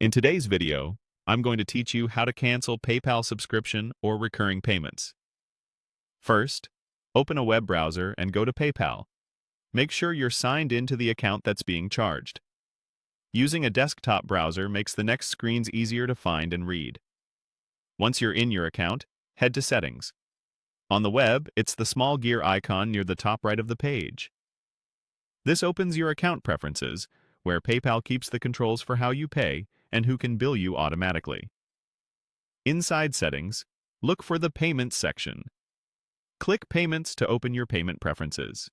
In today's video, I'm going to teach you how to cancel PayPal subscription or recurring payments. First, open a web browser and go to PayPal. Make sure you're signed into the account that's being charged. Using a desktop browser makes the next screens easier to find and read. Once you're in your account, head to Settings. On the web, it's the small gear icon near the top right of the page. This opens your account preferences, where PayPal keeps the controls for how you pay and who can bill you automatically. Inside Settings, look for the Payments section. Click Payments to open your payment preferences.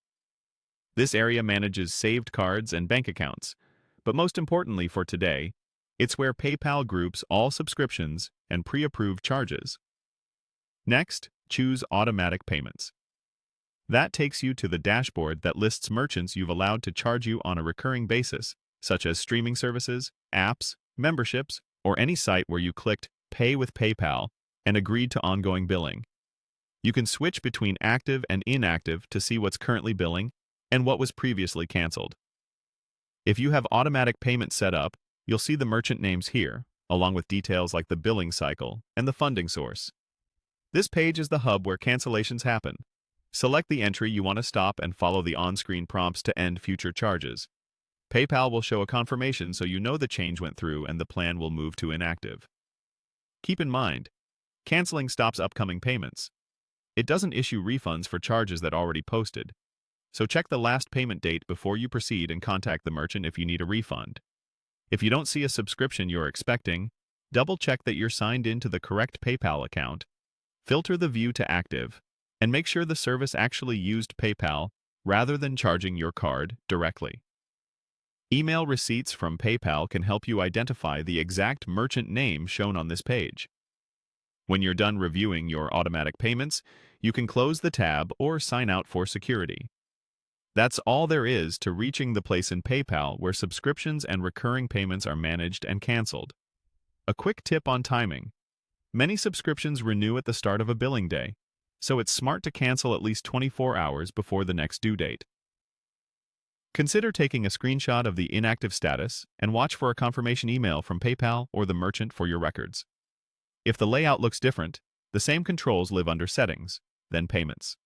This area manages saved cards and bank accounts, but most importantly for today, it's where PayPal groups all subscriptions and pre-approved charges. Next, choose Automatic Payments. That takes you to the dashboard that lists merchants you've allowed to charge you on a recurring basis, such as streaming services, apps, memberships, or any site where you clicked Pay with PayPal and agreed to ongoing billing. You can switch between active and inactive to see what's currently billing and what was previously canceled. If you have automatic payments set up, you'll see the merchant names here, along with details like the billing cycle and the funding source. This page is the hub where cancellations happen. Select the entry you want to stop and follow the on-screen prompts to end future charges. PayPal will show a confirmation so you know the change went through and the plan will move to inactive. Keep in mind, canceling stops upcoming payments. It doesn't issue refunds for charges that already posted. So check the last payment date before you proceed and contact the merchant if you need a refund. If you don't see a subscription you're expecting, double-check that you're signed into the correct PayPal account, filter the view to active, and make sure the service actually used PayPal rather than charging your card directly. Email receipts from PayPal can help you identify the exact merchant name shown on this page. When you're done reviewing your automatic payments, you can close the tab or sign out for security. That's all there is to reaching the place in PayPal where subscriptions and recurring payments are managed and canceled. A quick tip on timing. Many subscriptions renew at the start of a billing day, so it's smart to cancel at least 24 hours before the next due date. Consider taking a screenshot of the inactive status and watch for a confirmation email from PayPal or the merchant for your records. If the layout looks different, the same controls live under Settings, then Payments.